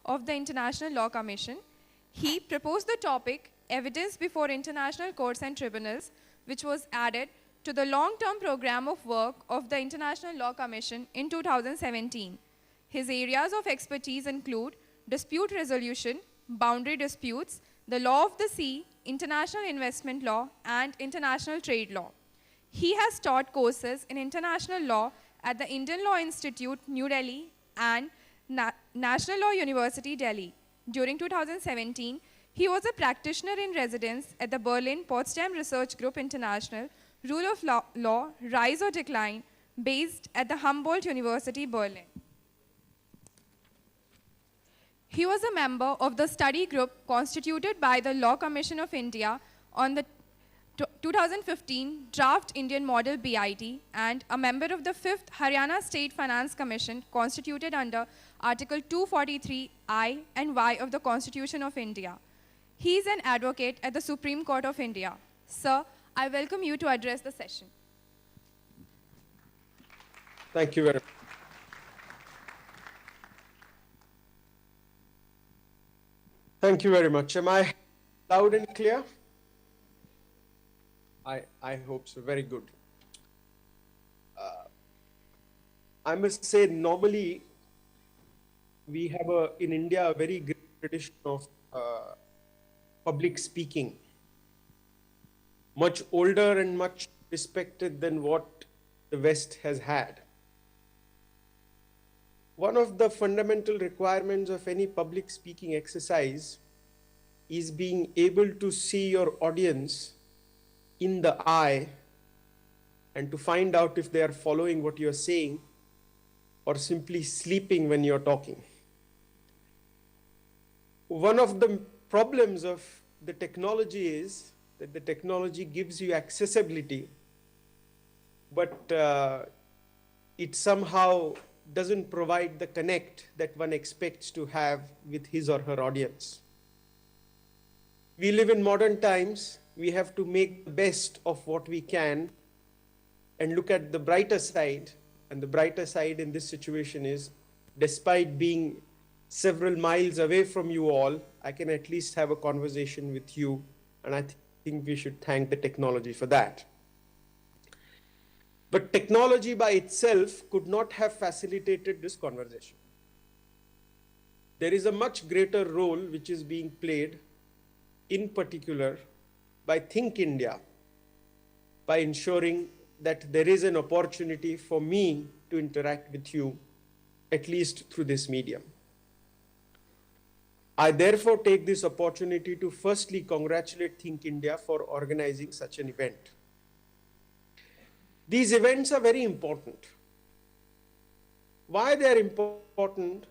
of the International Law Commission. He proposed the topic Evidence Before International Courts and Tribunals, which was added to the long-term program of work of the International Law Commission in 2017. His areas of expertise include dispute resolution, boundary disputes, the law of the sea, international investment law, and international trade law. He has taught courses in international law at the Indian Law Institute, New Delhi, and National Law University, Delhi. During 2017, he was a practitioner in residence at the Berlin Potsdam Research Group International, Rule of Law, Rise or Decline, based at the Humboldt University, Berlin. He was a member of the study group constituted by the Law Commission of India on the 2015 Draft Indian Model BIT and a member of the 5th Haryana State Finance Commission constituted under Article 243I and Y of the Constitution of India. He is an advocate at the Supreme Court of India. Sir, I welcome you to address the session. Thank you very much. Thank you very much. Am I loud and clear? I hope so. Very good. I must say, normally, we have in India a very great tradition of public speaking, much older and much respected than what the West has had. One of the fundamental requirements of any public speaking exercise is being able to see your audience in the eye and to find out if they are following what you're saying or simply sleeping when you're talking. One of the problems of the technology is that the technology gives you accessibility, but it somehow doesn't provide the connect that one expects to have with his or her audience. We live in modern times. We have to make the best of what we can and look at the brighter side. And the brighter side in this situation is, despite being several miles away from you all, I can at least have a conversation with you. And I think we should thank the technology for that. But technology by itself could not have facilitated this conversation. There is a much greater role which is being played, in particular, by Think India, by ensuring that there is an opportunity for me to interact with you, at least through this medium. I therefore take this opportunity to firstly congratulate Think India for organizing such an event. These events are very important. Why they are important?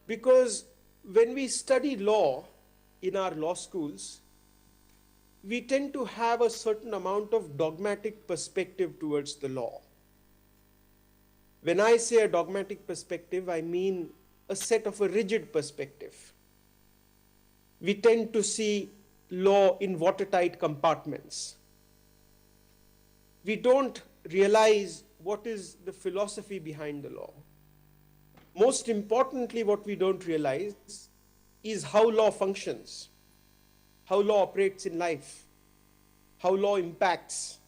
Because when we study law in our law schools, we tend to have a certain amount of dogmatic perspective towards the law. When I say a dogmatic perspective, I mean a set of a rigid perspective. We tend to see law in watertight compartments. We don't realize what is the philosophy behind the law. Most importantly, what we don't realize is how law functions, how law operates in life, how law impacts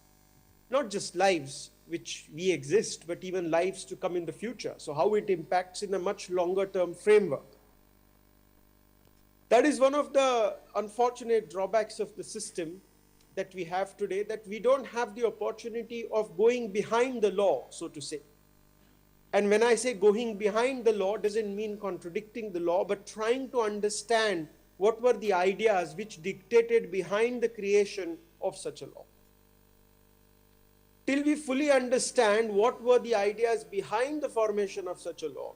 not just lives which we exist, but even lives to come in the future. So how it impacts in a much longer term framework. That is one of the unfortunate drawbacks of the system that we have today, that we don't have the opportunity of going behind the law, so to say. And when I say going behind the law, doesn't mean contradicting the law, but trying to understand what were the ideas which dictated behind the creation of such a law. Till we fully understand what were the ideas behind the formation of such a law,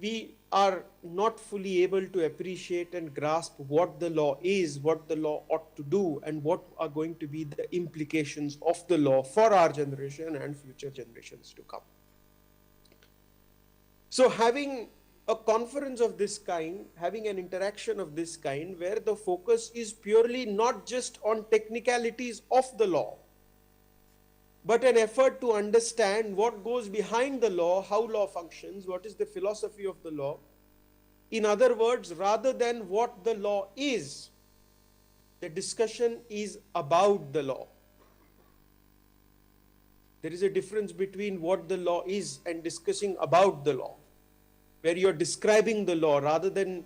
we are not fully able to appreciate and grasp what the law is, what the law ought to do, and what are going to be the implications of the law for our generation and future generations to come. So having a conference of this kind, having an interaction of this kind, where the focus is purely not just on technicalities of the law, but an effort to understand what goes behind the law, how law functions, what is the philosophy of the law. In other words, rather than what the law is, the discussion is about the law. There is a difference between what the law is and discussing about the law, where you're describing the law rather than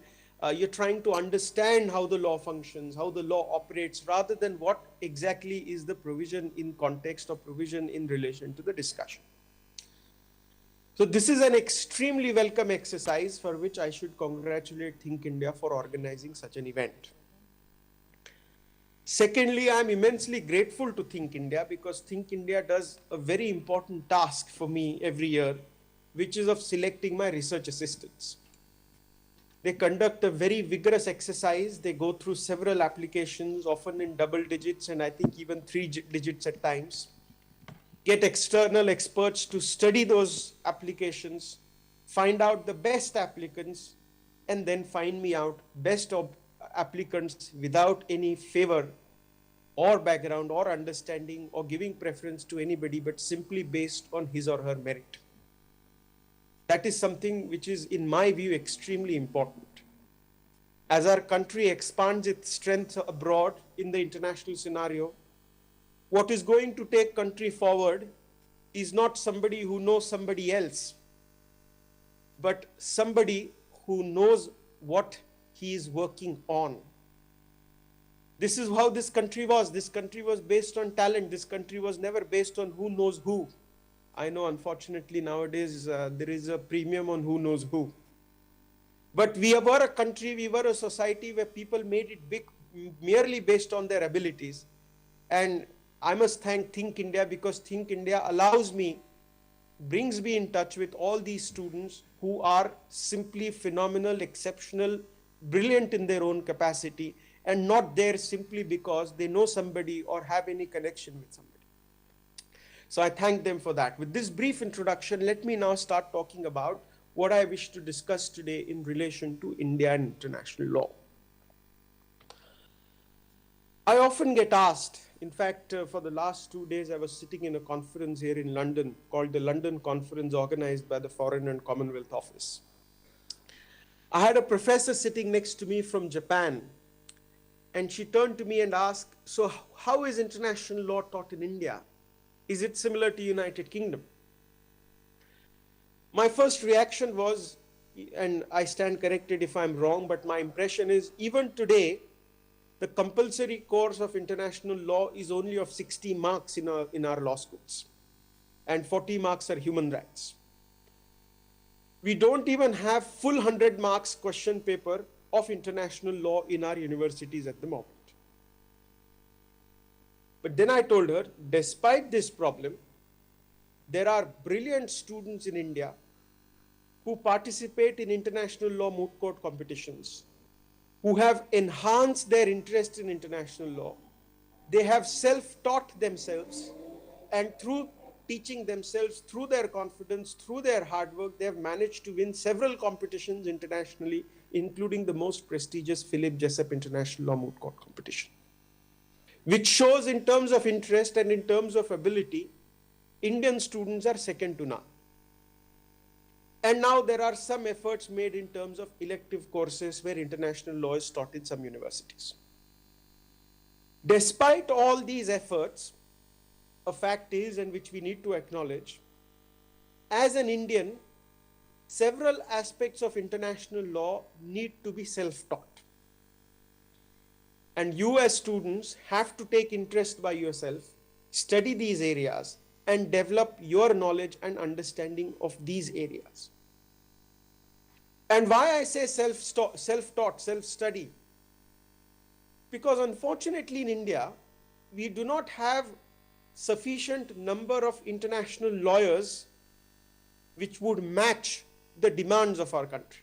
you're trying to understand how the law functions, how the law operates, rather than what exactly is the provision in context or provision in relation to the discussion. So this is an extremely welcome exercise for which I should congratulate Think India for organizing such an event. Secondly, I am immensely grateful to Think India because Think India does a very important task for me every year, which is of selecting my research assistants. They conduct a very vigorous exercise. They go through several applications, often in double digits and I think even 3 digits at times. Get external experts to study those applications, find out the best applicants, and then find me out best applicants without any favor or background or understanding or giving preference to anybody, but simply based on his or her merit. That is something which is, in my view, extremely important. As our country expands its strength abroad in the international scenario, what is going to take country forward is not somebody who knows somebody else, but somebody who knows what he is working on. This is how this country was. This country was based on talent. This country was never based on who knows who. I know, unfortunately, nowadays there is a premium on who knows who. But we were a country, we were a society where people made it big merely based on their abilities. And I must thank Think India because Think India allows me, brings me in touch with all these students who are simply phenomenal, exceptional, brilliant in their own capacity and not there simply because they know somebody or have any connection with somebody. So I thank them for that. With this brief introduction, let me now start talking about what I wish to discuss today in relation to India and international law. I often get asked, in fact, for the last 2 days, I was sitting in a conference here in London called the London Conference organized by the Foreign and Commonwealth Office. I had a professor sitting next to me from Japan, and she turned to me and asked, so how is international law taught in India? Is it similar to United Kingdom? My first reaction was, and I stand corrected if I'm wrong, but my impression is even today, the compulsory course of international law is only of 60 marks in our law schools, and 40 marks are human rights. We don't even have full 100 marks question paper of international law in our universities at the moment. But then I told her, despite this problem, there are brilliant students in India who participate in international law moot court competitions, who have enhanced their interest in international law. They have self-taught themselves, and through teaching themselves, through their confidence, through their hard work, they have managed to win several competitions internationally, including the most prestigious Philip Jessup International Law Moot Court competition, which shows in terms of interest and in terms of ability, Indian students are second to none. And now there are some efforts made in terms of elective courses where international law is taught in some universities. Despite all these efforts, a fact is, and which we need to acknowledge, as an Indian, several aspects of international law need to be self-taught. And you as students have to take interest by yourself, study these areas, and develop your knowledge and understanding of these areas. And why I say self-taught, self-study? Because unfortunately in India, we do not have sufficient number of international lawyers which would match the demands of our country.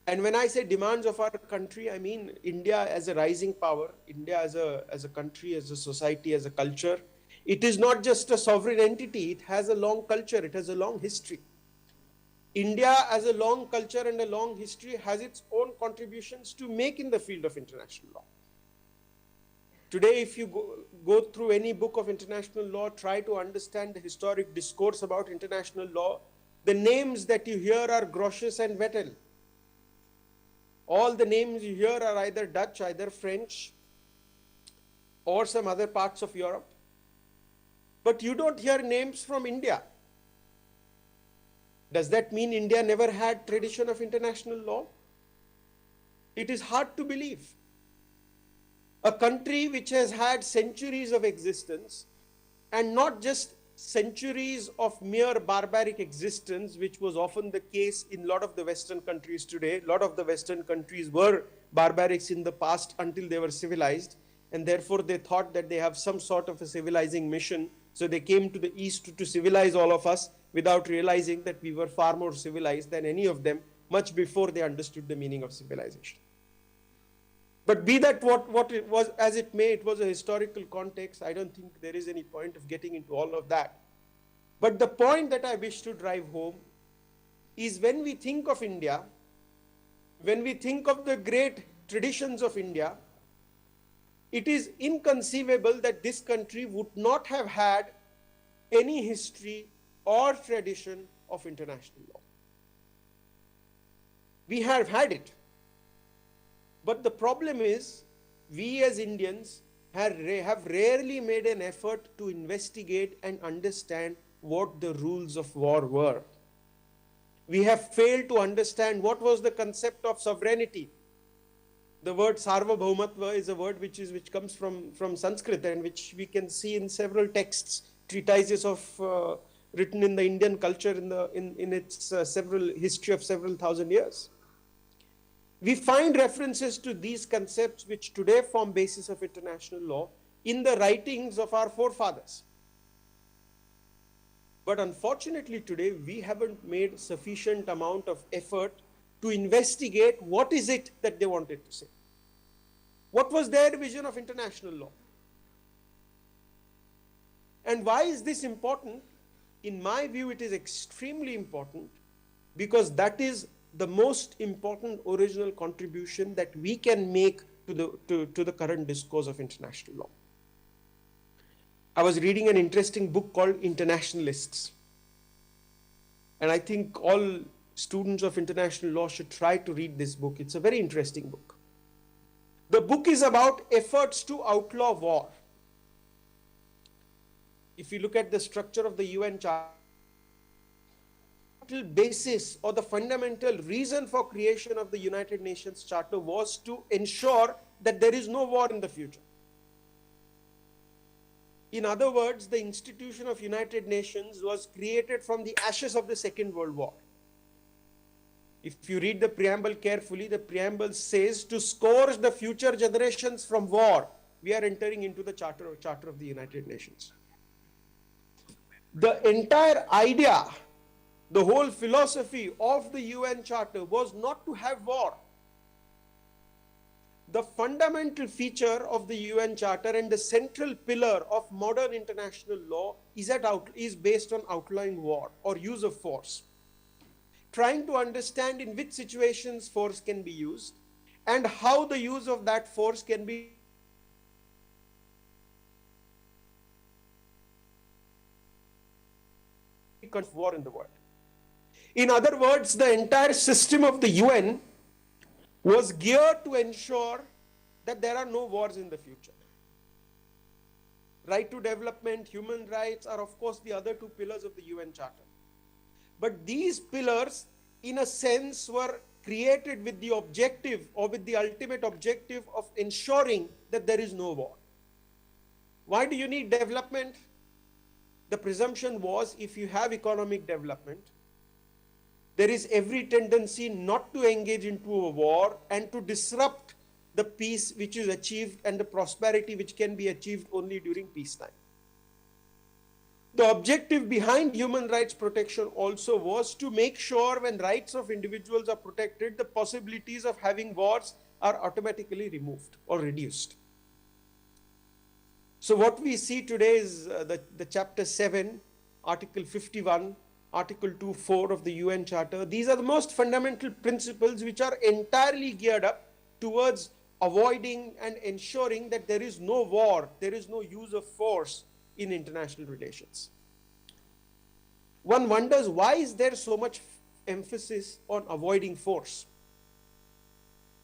And when I say demands of our country, I mean India as a rising power, India as a country, as a society, as a culture. It is not just a sovereign entity, it has a long culture, it has a long history. India as a long culture and a long history has its own contributions to make in the field of international law. Today, if you go through any book of international law, try to understand the historic discourse about international law, the names that you hear are Grotius and Vettel. All the names you hear are either Dutch, either French, or some other parts of Europe. But you don't hear names from India. Does that mean India never had tradition of international law? It is hard to believe. A country which has had centuries of existence, and not just centuries of mere barbaric existence, which was often the case in a lot of the Western countries today. A lot of the Western countries were barbarics in the past until they were civilized, and therefore they thought that they have some sort of a civilizing mission. So they came to the East to civilize all of us without realizing that we were far more civilized than any of them, much before they understood the meaning of civilization. But be that what it was, as it may, it was a historical context. I don't think there is any point of getting into all of that. But the point that I wish to drive home is when we think of India, when we think of the great traditions of India, it is inconceivable that this country would not have had any history or tradition of international law. We have had it. But the problem is, we as Indians have rarely made an effort to investigate and understand what the rules of war were. We have failed to understand what was the concept of sovereignty. The word Sarvabhaumatva is a word which comes from Sanskrit, and which we can see in several texts, treatises of written in the Indian culture in its several history of several thousand years. We find references to these concepts which today form basis of international law in the writings of our forefathers. But unfortunately today, we haven't made sufficient amount of effort to investigate what is it that they wanted to say. What was their vision of international law? And why is this important? In my view, it is extremely important because that is the most important original contribution that we can make to the current discourse of international law. I was reading an interesting book called Internationalists. And I think all students of international law should try to read this book. It's a very interesting book. The book is about efforts to outlaw war. If you look at the structure of the UN Charter, basis or the fundamental reason for creation of the United Nations Charter was to ensure that there is no war in the future. In other words, the institution of United Nations was created from the ashes of the Second World War. If you read the preamble carefully, the preamble says to scourge the future generations from war, we are entering into the Charter of the United Nations. The entire idea, the whole philosophy of the UN Charter was not to have war. The fundamental feature of the UN Charter and the central pillar of modern international law is based on outlawing war or use of force. Trying to understand in which situations force can be used and how the use of that force can be war in the world. In other words, the entire system of the UN was geared to ensure that there are no wars in the future. Right to development, human rights are of course the other two pillars of the UN Charter. But these pillars, in a sense, were created with the objective or with the ultimate objective of ensuring that there is no war. Why do you need development? The presumption was if you have economic development, there is every tendency not to engage into a war and to disrupt the peace which is achieved and the prosperity which can be achieved only during peacetime. The objective behind human rights protection also was to make sure when rights of individuals are protected, the possibilities of having wars are automatically removed or reduced. So what we see today is the Chapter 7, Article 51, Article 2.4 of the UN Charter. These are the most fundamental principles which are entirely geared up towards avoiding and ensuring that there is no war, there is no use of force in international relations. One wonders, why is there so much emphasis on avoiding force?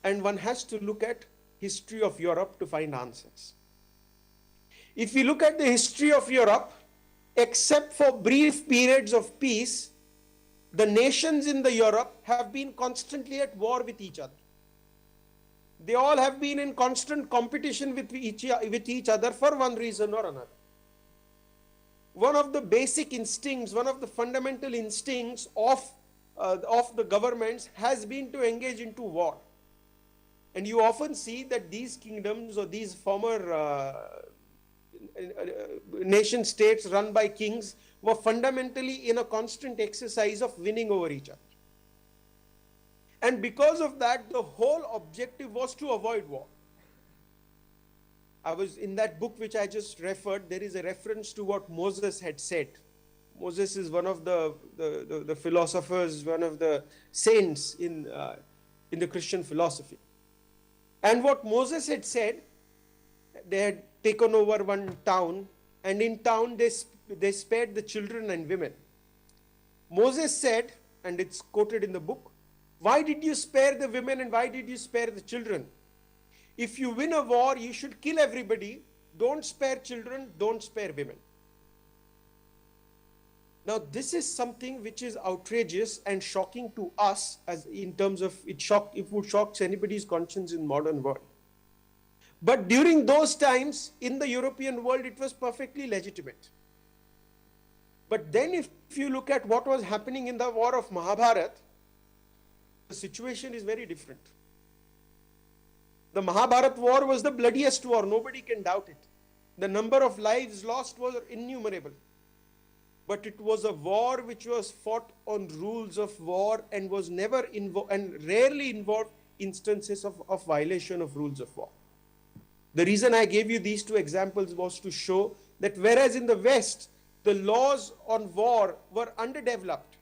And one has to look at history of Europe to find answers. If we look at the history of Europe, except for brief periods of peace, the nations in the Europe have been constantly at war with each other. They all have been in constant competition with each other for one reason or another. One of the basic instincts, one of the fundamental instincts of the governments has been to engage into war. And you often see that these kingdoms or these former nation states run by kings were fundamentally in a constant exercise of winning over each other. And because of that, the whole objective was to avoid war. I was in that book which I just referred, there is a reference to what Moses had said. Moses is one of the philosophers, one of the saints in the Christian philosophy. And what Moses had said, they had taken over one town, and in town they spared the children and women. Moses said, and it's quoted in the book, why did you spare the women and why did you spare the children? If you win a war, you should kill everybody. Don't spare children, don't spare women. Now, this is something which is outrageous and shocking to us, as in terms of it would shock anybody's conscience in modern world. But during those times, in the European world, it was perfectly legitimate. But then if you look at what was happening in the war of Mahabharata, the situation is very different. The Mahabharata war was the bloodiest war, nobody can doubt it. The number of lives lost was innumerable. But it was a war which was fought on rules of war and was never and rarely involved instances of violation of rules of war. The reason I gave you these two examples was to show that whereas in the West, the laws on war were underdeveloped,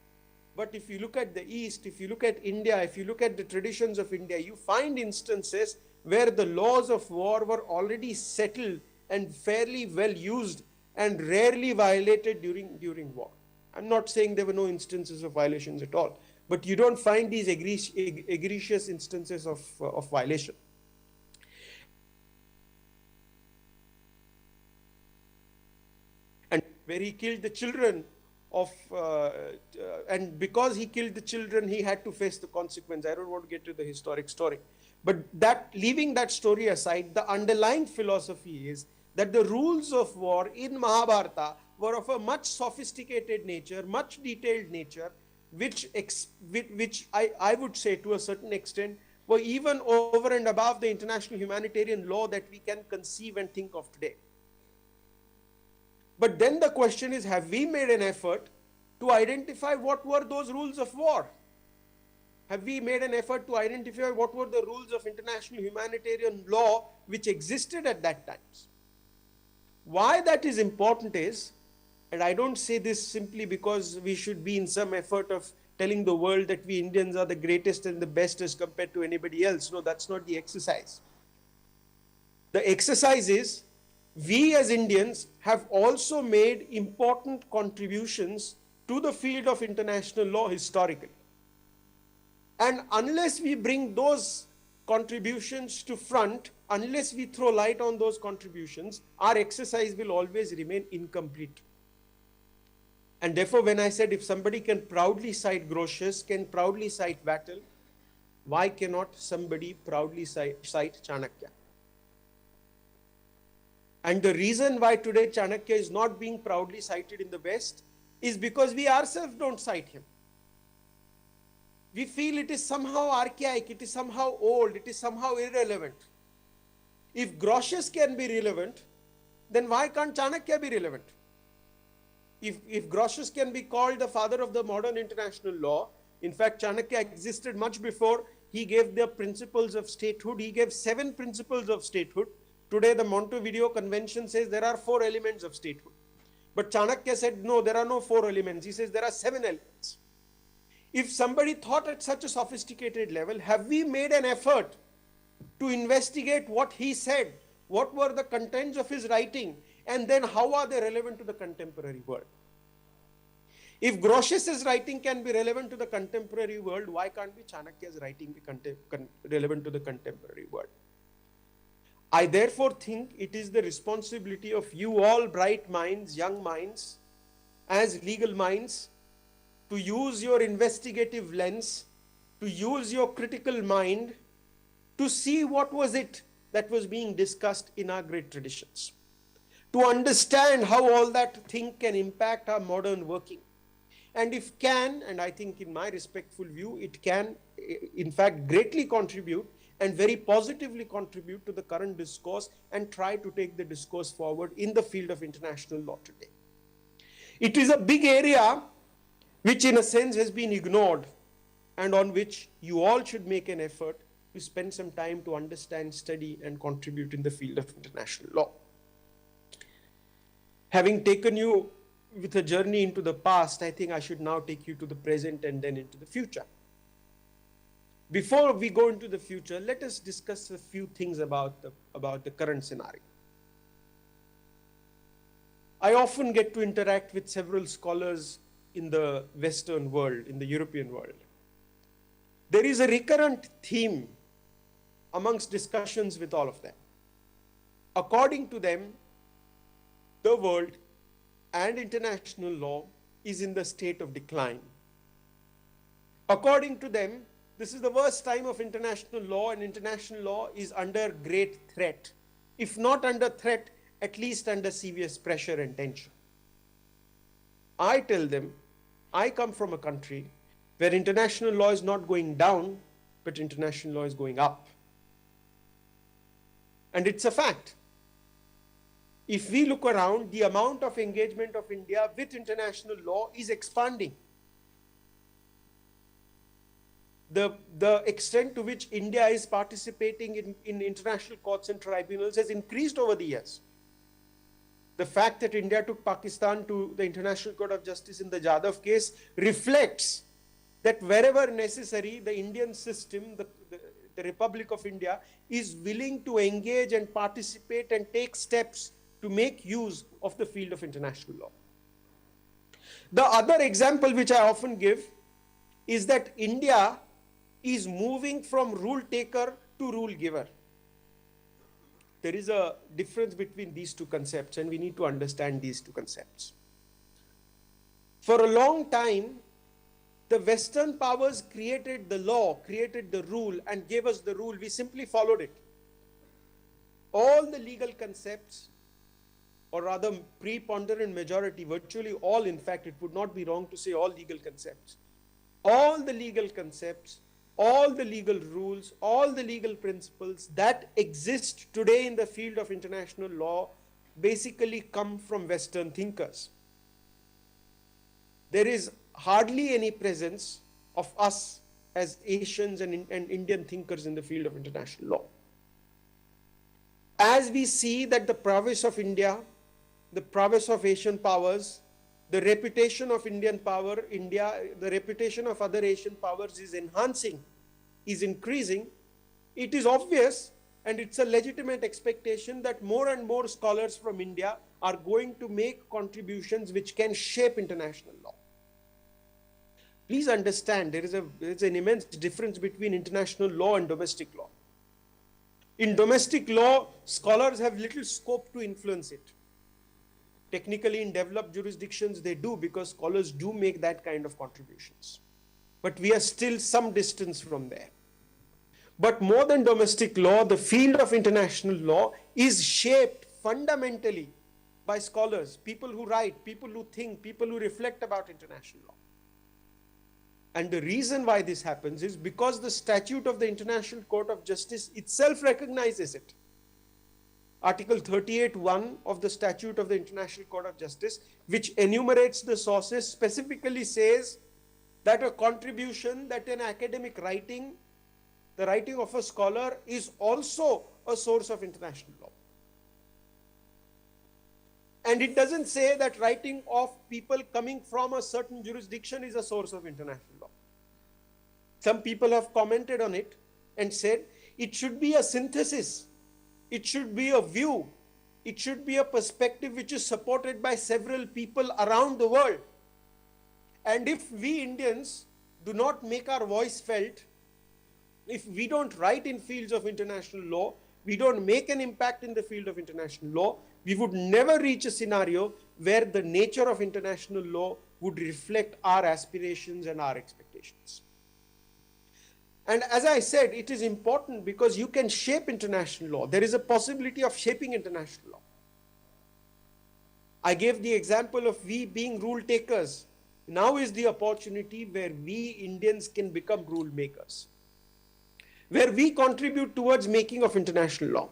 but if you look at the East, if you look at India, if you look at the traditions of India, you find instances where the laws of war were already settled and fairly well used and rarely violated during war. I'm not saying there were no instances of violations at all, but you don't find these egregious instances of violation. And where he killed the children and because he killed the children, he had to face the consequence. I don't want to get to the historic story. But leaving that story aside, the underlying philosophy is that the rules of war in Mahabharata were of a much sophisticated nature, much detailed nature, which I would say to a certain extent were even over and above the international humanitarian law that we can conceive and think of today. But then the question is, have we made an effort to identify what were those rules of war? Have we made an effort to identify what were the rules of international humanitarian law which existed at that time? Why that is important is, and I don't say this simply because we should be in some effort of telling the world that we Indians are the greatest and the best as compared to anybody else. No, that's not the exercise. The exercise is, we as Indians have also made important contributions to the field of international law historically. And unless we bring those contributions to front, unless we throw light on those contributions, our exercise will always remain incomplete. And therefore, when I said if somebody can proudly cite Grotius, can proudly cite Vattel, why cannot somebody proudly cite Chanakya? And the reason why today Chanakya is not being proudly cited in the West is because we ourselves don't cite him. We feel it is somehow archaic, it is somehow old, it is somehow irrelevant. If Grotius can be relevant, then why can't Chanakya be relevant? If Grotius can be called the father of the modern international law, in fact, Chanakya existed much before he gave the principles of statehood. He gave 7 principles of statehood. Today, the Montevideo Convention says there are 4 elements of statehood. But Chanakya said, no, there are no 4 elements. He says there are 7 elements. If somebody thought at such a sophisticated level, have we made an effort to investigate what he said, what were the contents of his writing, and then how are they relevant to the contemporary world. If Grotius's writing can be relevant to the contemporary world, why can't be Chanakya's writing be relevant to the contemporary world? I therefore think it is the responsibility of you all bright minds, young minds, as legal minds, to use your investigative lens, to use your critical mind, to see what was it that was being discussed in our great traditions, to understand how all that thing can impact our modern working. And if can, and I think in my respectful view, it can in fact greatly contribute and very positively contribute to the current discourse and try to take the discourse forward in the field of international law today. It is a big area which in a sense has been ignored and on which you all should make an effort to spend some time to understand, study, and contribute in the field of international law. Having taken you with a journey into the past, I think I should now take you to the present and then into the future. Before we go into the future, let us discuss a few things about the current scenario. I often get to interact with several scholars in the Western world, in the European world. There is a recurrent theme amongst discussions with all of them. According to them, the world and international law is in the state of decline. According to them, this is the worst time of international law, and international law is under great threat. If not under threat, at least under serious pressure and tension. I tell them, I come from a country where international law is not going down, but international law is going up. And it's a fact. If we look around, the amount of engagement of India with international law is expanding. The extent to which India is participating in international courts and tribunals has increased over the years. The fact that India took Pakistan to the International Court of Justice in the Jadhav case reflects that wherever necessary, the Indian system, the Republic of India, is willing to engage and participate and take steps to make use of the field of international law. The other example which I often give is that India is moving from rule taker to rule giver. There is a difference between these two concepts, and we need to understand these two concepts. For a long time, the Western powers created the law, created the rule, and gave us the rule. We simply followed it. All the legal concepts, or rather preponderant majority, virtually all, in fact, it would not be wrong to say all legal concepts. All the legal concepts, all the legal rules, all the legal principles that exist today in the field of international law basically come from Western thinkers. There is hardly any presence of us as Asians and Indian thinkers in the field of international law. As we see that the prowess of India, the prowess of Asian powers, the reputation of Indian power, the reputation of other Asian powers is enhancing, is increasing, it is obvious and it's a legitimate expectation that more and more scholars from India are going to make contributions which can shape international law. Please understand, there is an immense difference between international law and domestic law. In domestic law, scholars have little scope to influence it. Technically, in developed jurisdictions, they do, because scholars do make that kind of contributions. But we are still some distance from there. But more than domestic law, the field of international law is shaped fundamentally by scholars, people who write, people who think, people who reflect about international law. And the reason why this happens is because the statute of the International Court of Justice itself recognizes it. Article 38(1) of the Statute of the International Court of Justice, which enumerates the sources, specifically says that a contribution, that an academic writing, the writing of a scholar, is also a source of international law. And it doesn't say that writing of people coming from a certain jurisdiction is a source of international law. Some people have commented on it and said, It should be a synthesis. It should be a view. It should be a perspective which is supported by several people around the world. And if we Indians do not make our voice felt, if we don't write in fields of international law, we don't make an impact in the field of international law, we would never reach a scenario where the nature of international law would reflect our aspirations and our expectations. And as I said, it is important because you can shape international law. There is a possibility of shaping international law. I gave the example of we being rule takers. Now is the opportunity where we Indians can become rule makers, where we contribute towards making of international law.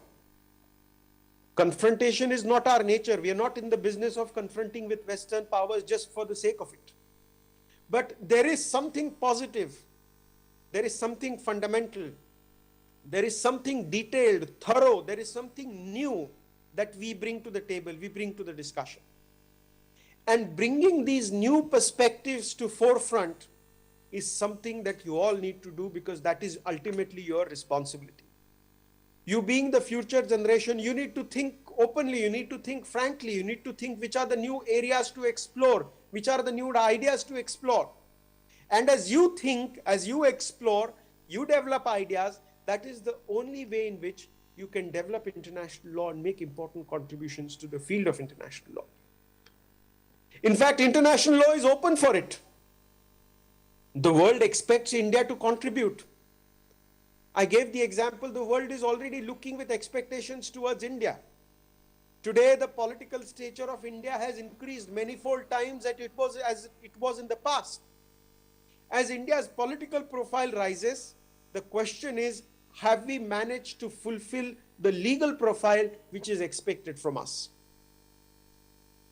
Confrontation is not our nature. We are not in the business of confronting with Western powers just for the sake of it. But there is something positive. There is something fundamental. There is something detailed, thorough. There is something new that we bring to the table, we bring to the discussion. And bringing these new perspectives to forefront is something that you all need to do, because that is ultimately your responsibility. You being the future generation, you need to think openly, you need to think frankly, you need to think which are the new areas to explore, which are the new ideas to explore. And as you think, as you explore, you develop ideas, that is the only way in which you can develop international law and make important contributions to the field of international law. In fact, international law is open for it. The world expects India to contribute. I gave the example, the world is already looking with expectations towards India. Today, the political stature of India has increased manifold times as it was in the past. As India's political profile rises, the question is, have we managed to fulfill the legal profile which is expected from us?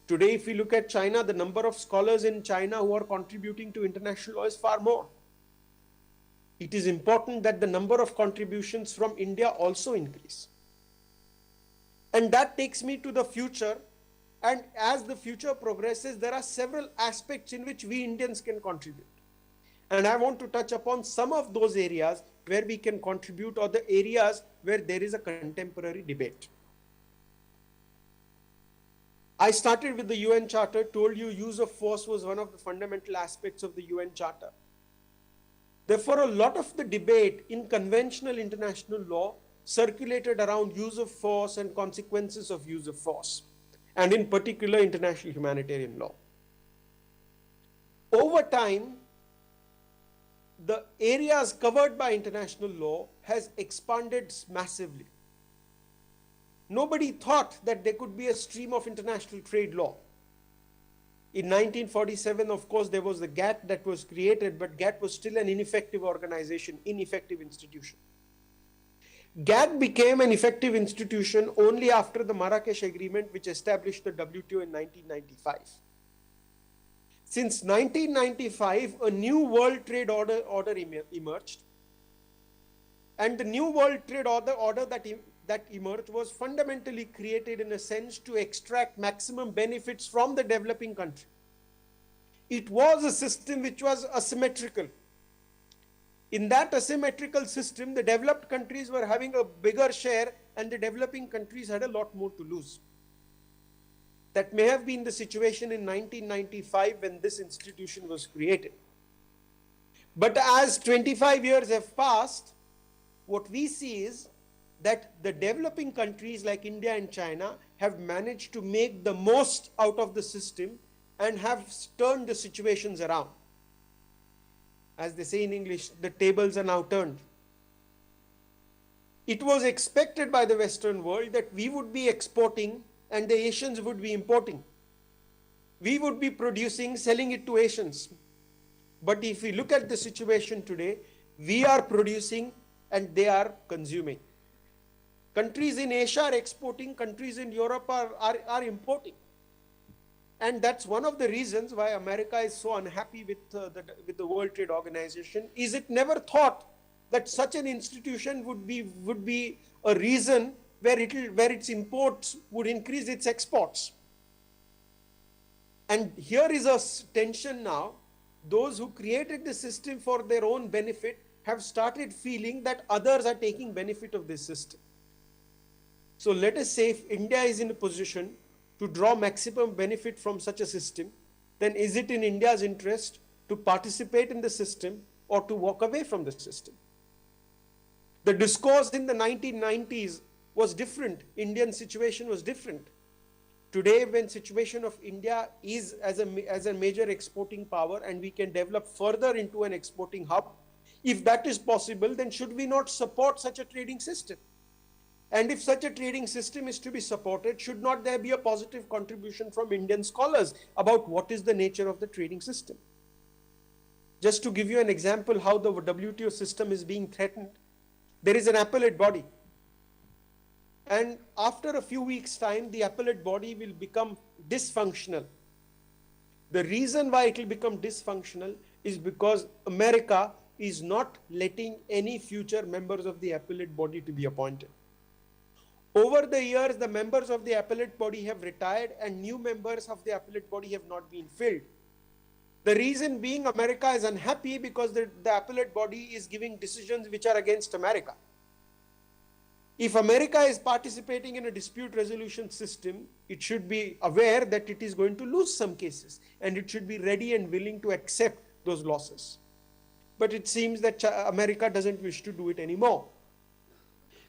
Today, if we look at China, the number of scholars in China who are contributing to international law is far more. It is important that the number of contributions from India also increase. And that takes me to the future. And as the future progresses, there are several aspects in which we Indians can contribute. And I want to touch upon some of those areas where we can contribute, or the areas where there is a contemporary debate. I started with the UN Charter, told you use of force was one of the fundamental aspects of the UN Charter. Therefore, a lot of the debate in conventional international law circulated around use of force and consequences of use of force, and in particular international humanitarian law. Over time, the areas covered by international law has expanded massively. Nobody thought that there could be a stream of international trade law. In 1947, of course, there was the GATT that was created, but GATT was still an ineffective organization, ineffective institution. GATT became an effective institution only after the Marrakesh Agreement, which established the WTO in 1995. Since 1995, a new World Trade Order emerged. And the new World Trade Order that emerged was fundamentally created in a sense to extract maximum benefits from the developing country. It was a system which was asymmetrical. In that asymmetrical system, the developed countries were having a bigger share and the developing countries had a lot more to lose. That may have been the situation in 1995 when this institution was created. But as 25 years have passed, what we see is that the developing countries like India and China have managed to make the most out of the system and have turned the situations around. As they say in English, the tables are now turned. It was expected by the Western world that we would be exporting and the Asians would be importing. We would be producing, selling it to Asians. But if we look at the situation today, we are producing and they are consuming. Countries in Asia are exporting, countries in Europe are importing. And that's one of the reasons why America is so unhappy with the World Trade Organization, is it never thought that such an institution would be a reason where its imports would increase its exports. And here is a tension now those who created the system for their own benefit have started feeling that others are taking benefit of this system. So let us say if India is in a position to draw maximum benefit from such a system, then is it in India's interest to participate in the system or to walk away from the system? The discourse in the 1990s was different. Indian situation was different. Today, when situation of India is as a major exporting power and we can develop further into an exporting hub, if that is possible, then should we not support such a trading system? And if such a trading system is to be supported, should not there be a positive contribution from Indian scholars about what is the nature of the trading system? Just to give you an example how the WTO system is being threatened, there is an appellate body. And after a few weeks' time, the appellate body will become dysfunctional. The reason why it will become dysfunctional is because America is not letting any future members of the appellate body to be appointed. Over the years, the members of the appellate body have retired and new members of the appellate body have not been filled. The reason being America is unhappy because the appellate body is giving decisions which are against America. If America is participating in a dispute resolution system, it should be aware that it is going to lose some cases and it should be ready and willing to accept those losses. But it seems that America doesn't wish to do it anymore,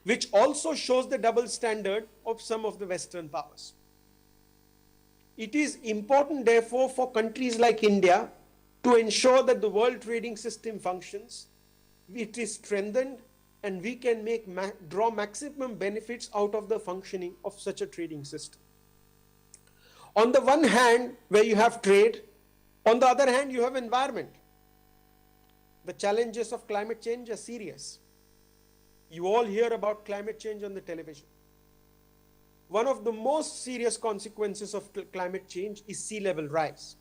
which also shows the double standard of some of the Western powers. It is important, therefore, for countries like India to ensure that the world trading system functions, it is strengthened, and we can draw maximum benefits out of the functioning of such a trading system. On the one hand, where you have trade, on the other hand, you have environment. The challenges of climate change are serious. You all hear about climate change on the television. One of the most serious consequences of climate change is sea level rise.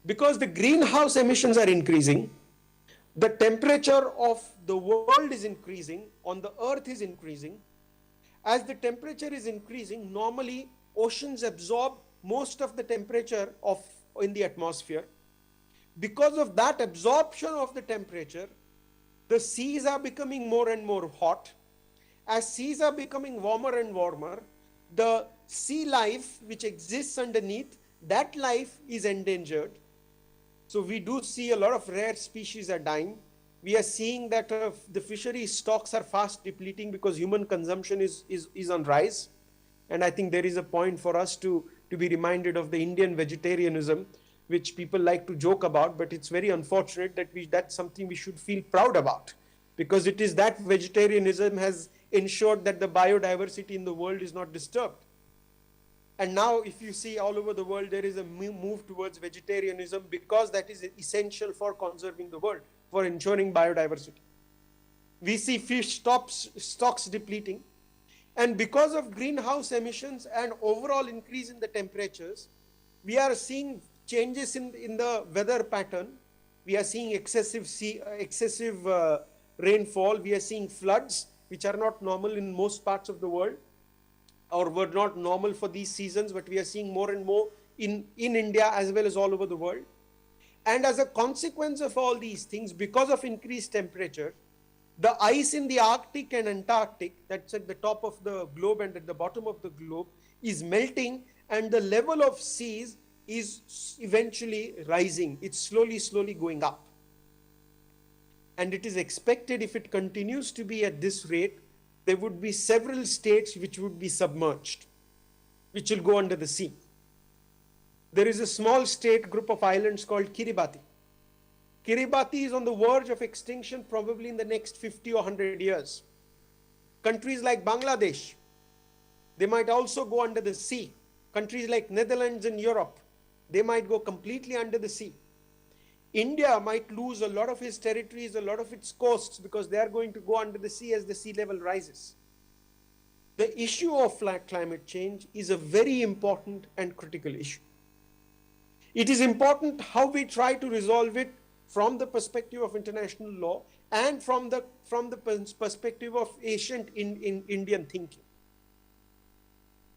Because the greenhouse emissions are increasing, the temperature of the world is increasing, on the earth is increasing. As the temperature is increasing, normally oceans absorb most of the temperature in the atmosphere. Because of that absorption of the temperature, the seas are becoming more and more hot. As seas are becoming warmer and warmer, the sea life which exists underneath, that life is endangered. So we do see a lot of rare species are dying. We are seeing that the fishery stocks are fast depleting because human consumption is on rise. And I think there is a point for us to be reminded of the Indian vegetarianism, which people like to joke about, but it's very unfortunate that that's something we should feel proud about, because it is that vegetarianism has ensured that the biodiversity in the world is not disturbed. And now if you see all over the world, there is a move towards vegetarianism because that is essential for conserving the world, for ensuring biodiversity. We see fish stocks depleting. And because of greenhouse emissions and overall increase in the temperatures, we are seeing changes in the weather pattern. We are seeing excessive rainfall. We are seeing floods, which are not normal in most parts of the world, or were not normal for these seasons, but we are seeing more and more in India as well as all over the world. And as a consequence of all these things, because of increased temperature, the ice in the Arctic and Antarctic, that's at the top of the globe and at the bottom of the globe, is melting, and the level of seas is eventually rising. It's slowly going up. And it is expected, if it continues to be at this rate, there would be several states which would be submerged, which will go under the sea. There is a small state group of islands called Kiribati. Kiribati is on the verge of extinction probably in the next 50 or 100 years. Countries like Bangladesh, they might also go under the sea. Countries like Netherlands and Europe, they might go completely under the sea. India might lose a lot of its territories, a lot of its coasts, because they are going to go under the sea as the sea level rises. The issue of climate change is a very important and critical issue. It is important how we try to resolve it from the perspective of international law and from the perspective of ancient Indian thinking.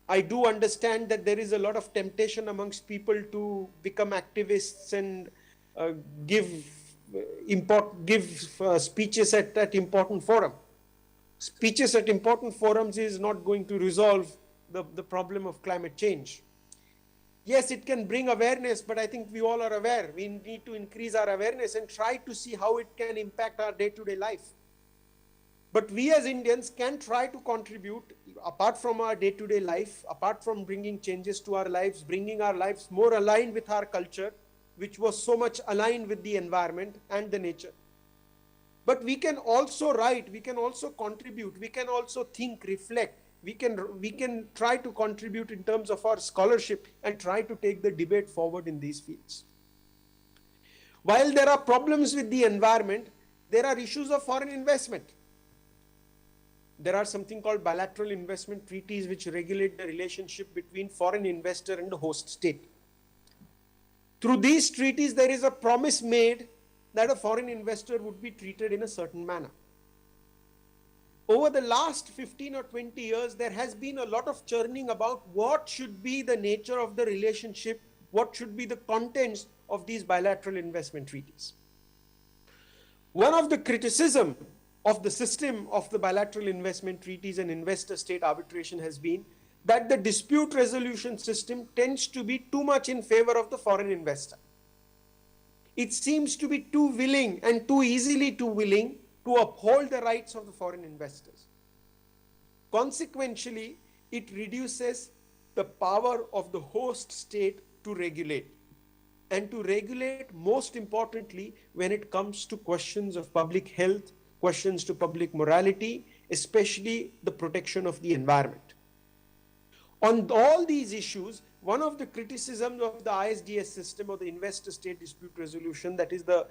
I do understand that there is a lot of temptation amongst people to become activists and uh, give speeches at important forum. Speeches at important forums is not going to resolve the problem of climate change. Yes, it can bring awareness, but I think we all are aware. We need to increase our awareness and try to see how it can impact our day-to-day life. But we as Indians can try to contribute, apart from our day-to-day life, apart from bringing changes to our lives, bringing our lives more aligned with our culture, which was so much aligned with the environment and the nature. But we can also write, we can also contribute, we can also think, reflect. We can try to contribute in terms of our scholarship and try to take the debate forward in these fields. While there are problems with the environment, there are issues of foreign investment. There are something called bilateral investment treaties which regulate the relationship between foreign investor and the host state. Through these treaties, there is a promise made that a foreign investor would be treated in a certain manner. Over the last 15 or 20 years, there has been a lot of churning about what should be the nature of the relationship, what should be the contents of these bilateral investment treaties. One of the criticism of the system of the bilateral investment treaties and investor-state arbitration has been that the dispute resolution system tends to be too much in favor of the foreign investor. It seems to be too willing and too easily too willing to uphold the rights of the foreign investors. Consequently, it reduces the power of the host state to regulate, and to regulate most importantly when it comes to questions of public health, questions to public morality, especially the protection of the environment. On all these issues, one of the criticisms of the ISDS system, or the investor-state dispute resolution, that is the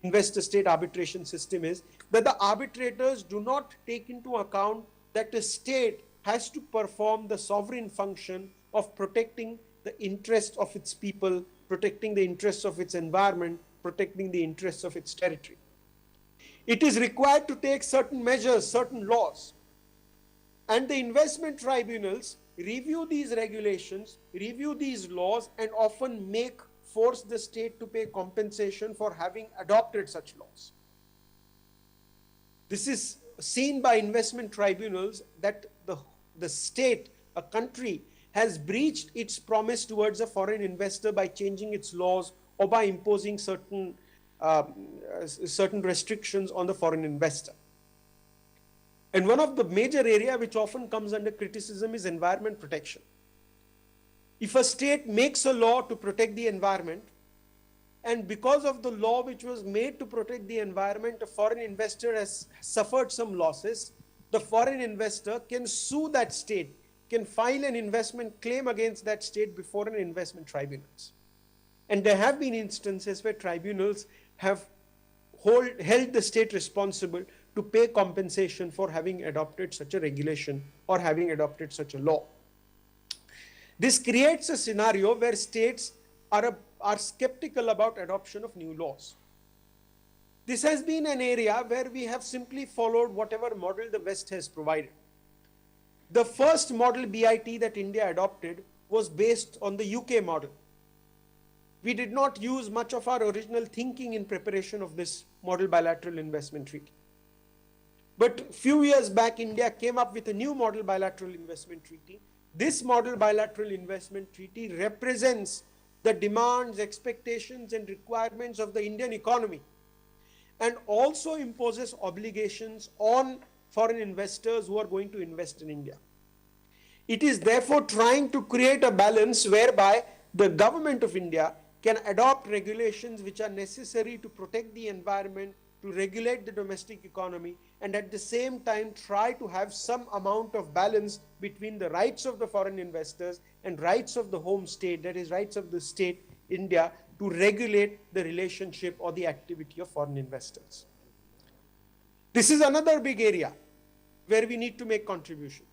investor-state arbitration system, is that the arbitrators do not take into account that a state has to perform the sovereign function of protecting the interests of its people, protecting the interests of its environment, protecting the interests of its territory. It is required to take certain measures, certain laws, and the investment tribunals review these regulations, review these laws, and often force the state to pay compensation for having adopted such laws. This is seen by investment tribunals that the state, a country, has breached its promise towards a foreign investor by changing its laws or by imposing certain restrictions on the foreign investor. And one of the major areas which often comes under criticism is environment protection. If a state makes a law to protect the environment, and because of the law which was made to protect the environment, a foreign investor has suffered some losses, the foreign investor can sue that state, can file an investment claim against that state before an investment tribunals. And there have been instances where tribunals have held the state responsible to pay compensation for having adopted such a regulation or having adopted such a law. This creates a scenario where states are skeptical about adoption of new laws. This has been an area where we have simply followed whatever model the West has provided. The first model BIT that India adopted was based on the UK model. We did not use much of our original thinking in preparation of this model bilateral investment treaty. But a few years back, India came up with a new model bilateral investment treaty. This model bilateral investment treaty represents the demands, expectations, and requirements of the Indian economy, and also imposes obligations on foreign investors who are going to invest in India. It is therefore trying to create a balance whereby the government of India can adopt regulations which are necessary to protect the environment, to regulate the domestic economy, and at the same time try to have some amount of balance between the rights of the foreign investors and rights of the home state, that is rights of the state, India, to regulate the relationship or the activity of foreign investors. This is another big area where we need to make contribution.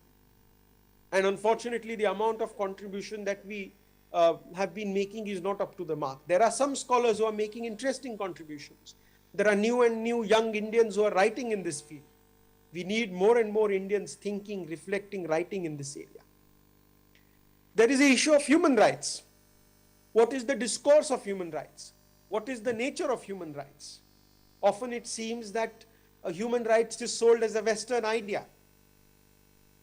And unfortunately, the amount of contribution that we have been making is not up to the mark. There are some scholars who are making interesting contributions. There are new young Indians who are writing in this field. We need more and more Indians thinking, reflecting, writing in this area. There is the issue of human rights. What is the discourse of human rights? what is the nature of human rights? Often it seems that human rights is sold as a Western idea.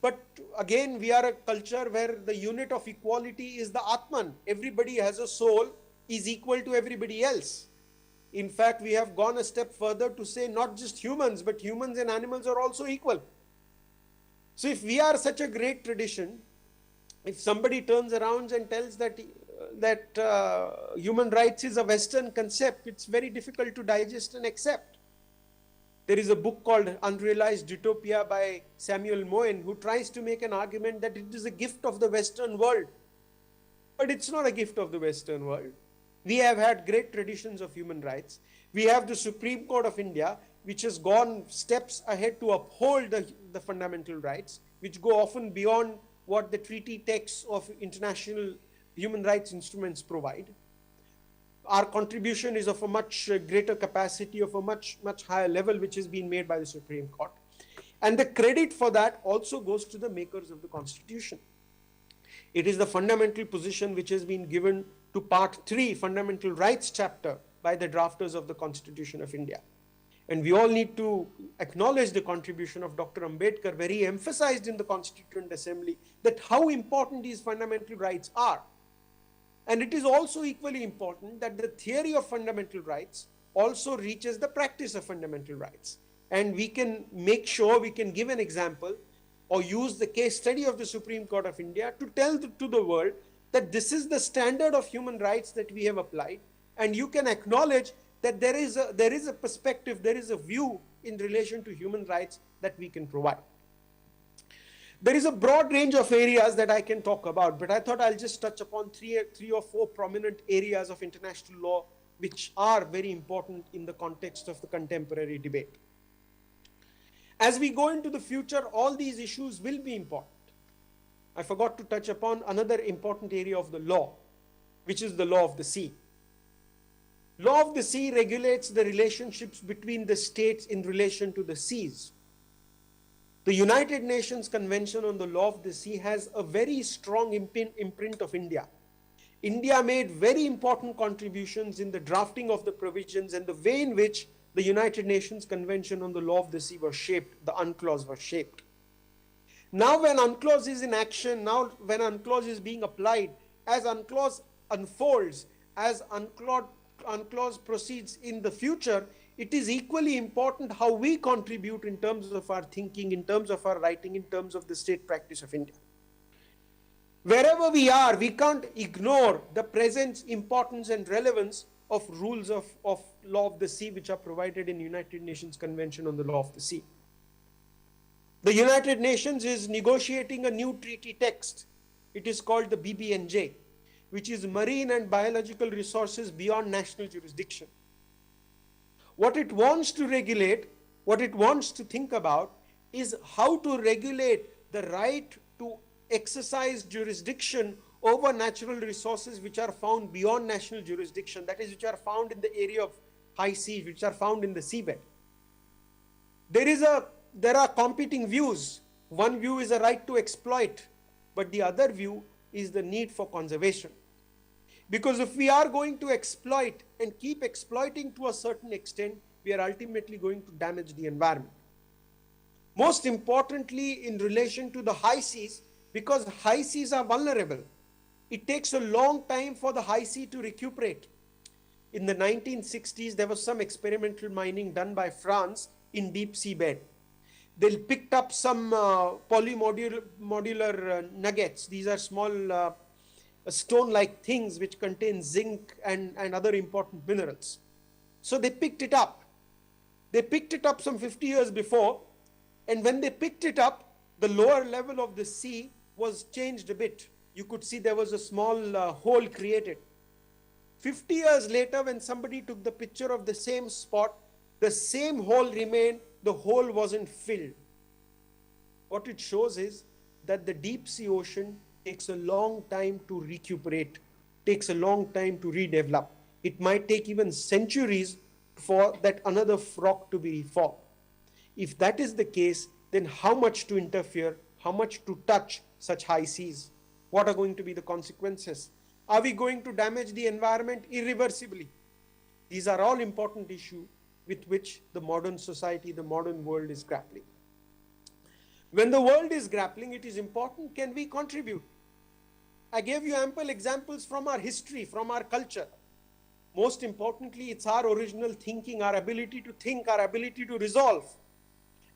But again, we are a culture where the unit of equality is the Atman. Everybody has a soul, is equal to everybody else. In fact, we have gone a step further to say not just humans, but humans and animals are also equal. So if we are such a great tradition, if somebody turns around and tells that human rights is a Western concept, it's very difficult to digest and accept. There is a book called Unrealized Utopia by Samuel Moyn, who tries to make an argument that it is a gift of the Western world. But it's not a gift of the Western world. We have had great traditions of human rights. We have the Supreme Court of India, which has gone steps ahead to uphold the fundamental rights, which go often beyond what the treaty texts of international human rights instruments provide. Our contribution is of a much greater capacity, of a much higher level, which has been made by the Supreme Court. And the credit for that also goes to the makers of the Constitution. It is the fundamental position which has been given to Part 3, Fundamental Rights chapter, by the drafters of the Constitution of India. And we all need to acknowledge the contribution of Dr. Ambedkar, where he emphasized in the Constituent Assembly that how important these fundamental rights are. And it is also equally important that the theory of fundamental rights also reaches the practice of fundamental rights. And we can make sure, we can give an example or use the case study of the Supreme Court of India to tell to the world that this is the standard of human rights that we have applied. And you can acknowledge that there is a perspective, there is a view in relation to human rights that we can provide. There is a broad range of areas that I can talk about, but I thought I'll just touch upon three or four prominent areas of international law which are very important in the context of the contemporary debate. As we go into the future, all these issues will be important. I forgot to touch upon another important area of the law, which is the law of the sea. Law of the sea regulates the relationships between the states in relation to the seas. The United Nations Convention on the Law of the Sea has a very strong imprint of India. India made very important contributions in the drafting of the provisions and the way in which the United Nations Convention on the Law of the Sea was shaped, the UNCLOS was shaped. Now when UNCLOS is in action, now when UNCLOS is being applied, as UNCLOS unfolds, as UNCLOS proceeds in the future, it is equally important how we contribute in terms of our thinking, in terms of our writing, in terms of the state practice of India. Wherever we are, we can't ignore the presence, importance, and relevance of rules of law of the sea which are provided in United Nations Convention on the Law of the Sea. The United Nations is negotiating a new treaty text. It is called the BBNJ, which is Marine and Biological Resources Beyond National Jurisdiction. What it wants to regulate, what it wants to think about is how to regulate the right to exercise jurisdiction over natural resources which are found beyond national jurisdiction, that is, which are found in the area of high seas, which are found in the seabed. There are competing views. One view is a right to exploit, but the other view is the need for conservation. Because if we are going to exploit and keep exploiting to a certain extent, we are ultimately going to damage the environment. Most importantly, in relation to the high seas, because high seas are vulnerable, it takes a long time for the high sea to recuperate. In the 1960s, there was some experimental mining done by France in deep seabed. They picked up some polymodular nuggets. These are small stone-like things which contain zinc and other important minerals. So they picked it up. They picked it up some 50 years before, and when they picked it up, the lower level of the sea was changed a bit. You could see there was a small hole created. 50 years later, when somebody took the picture of the same spot, the same hole remained, the hole wasn't filled. What it shows is that the deep sea ocean takes a long time to recuperate, takes a long time to redevelop. It might take even centuries for that another rock to be reformed. If that is the case, then how much to interfere, how much to touch such high seas? What are going to be the consequences? Are we going to damage the environment irreversibly? These are all important issues with which the modern society, the modern world is grappling. When the world is grappling, it is important, can we contribute? I gave you ample examples from our history, from our culture. Most importantly, it's our original thinking, our ability to think, our ability to resolve.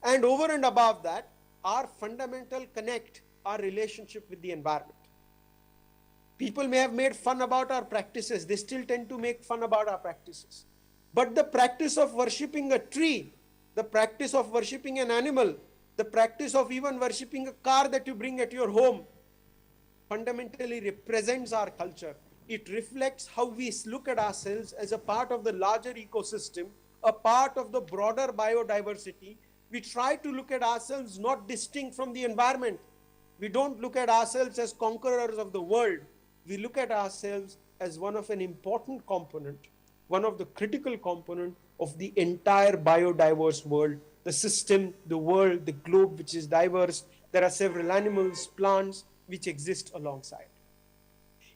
And over and above that, our fundamental connect, our relationship with the environment. People may have made fun about our practices. They still tend to make fun about our practices. But the practice of worshipping a tree, the practice of worshipping an animal, the practice of even worshipping a car that you bring at your home, fundamentally represents our culture. It reflects how we look at ourselves as a part of the larger ecosystem, a part of the broader biodiversity. We try to look at ourselves not distinct from the environment. We don't look at ourselves as conquerors of the world. We look at ourselves as one of an important component, one of the critical component of the entire biodiverse world, the system, the world, the globe, which is diverse. There are several animals, plants, which exist alongside.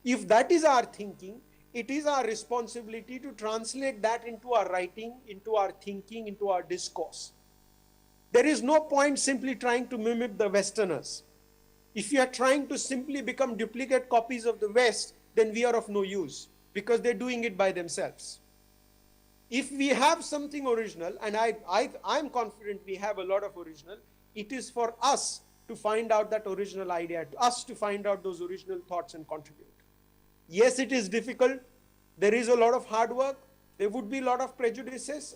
If that is our thinking, it is our responsibility to translate that into our writing, into our thinking, into our discourse. There is no point simply trying to mimic the Westerners. If you are trying to simply become duplicate copies of the West, then we are of no use because they're doing it by themselves. If we have something original, and I'm confident we have a lot of original, it is for us to find out that original idea, to us to find out those original thoughts and contribute. Yes, it is difficult. There is a lot of hard work. There would be a lot of prejudices.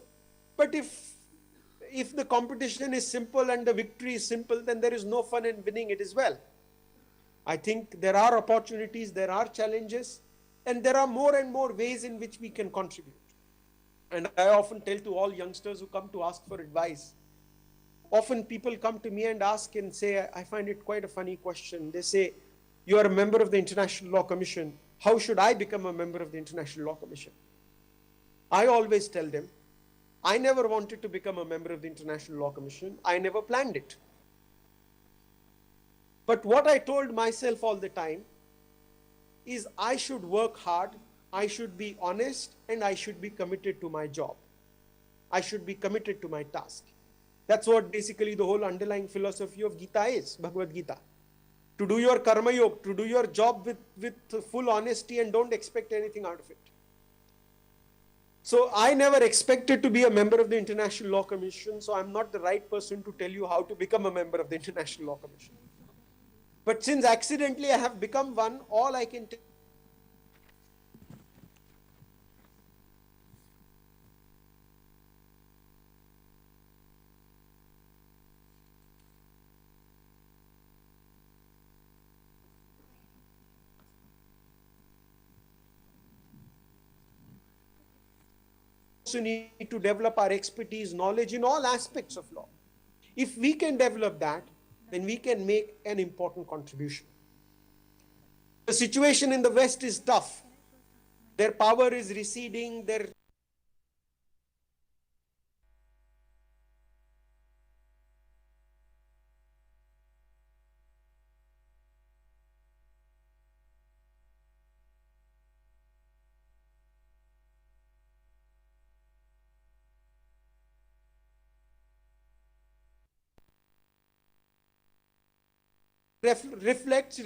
But if the competition is simple and the victory is simple, then there is no fun in winning it as well. I think there are opportunities, there are challenges, and there are more and more ways in which we can contribute. And I often tell to all youngsters who come to ask for advice, often people come to me and ask and say, I find it quite a funny question. They say, you are a member of the International Law Commission. How should I become a member of the International Law Commission? I always tell them, I never wanted to become a member of the International Law Commission. I never planned it. But what I told myself all the time is I should work hard, I should be honest, and I should be committed to my job. I should be committed to my task. That's what basically the whole underlying philosophy of Gita is, Bhagavad Gita. To do your karma yoga, to do your job with full honesty and don't expect anything out of it. So I never expected to be a member of the International Law Commission, so I'm not the right person to tell you how to become a member of the International Law Commission. But since accidentally I have become one, all I can tell need to develop our expertise, knowledge in all aspects of law. If we can develop that, then we can make an important contribution. The situation in the West is tough. Their power is receding, their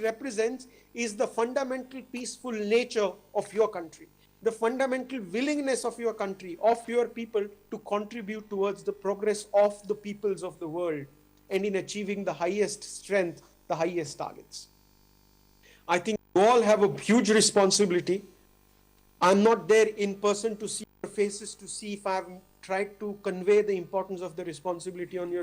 represents is the fundamental peaceful nature of your country, the fundamental willingness of your country, of your people to contribute towards the progress of the peoples of the world and in achieving the highest strength, the highest targets. I think you all have a huge responsibility. I'm not there in person to see your faces, to see if I've tried to convey the importance of the responsibility on your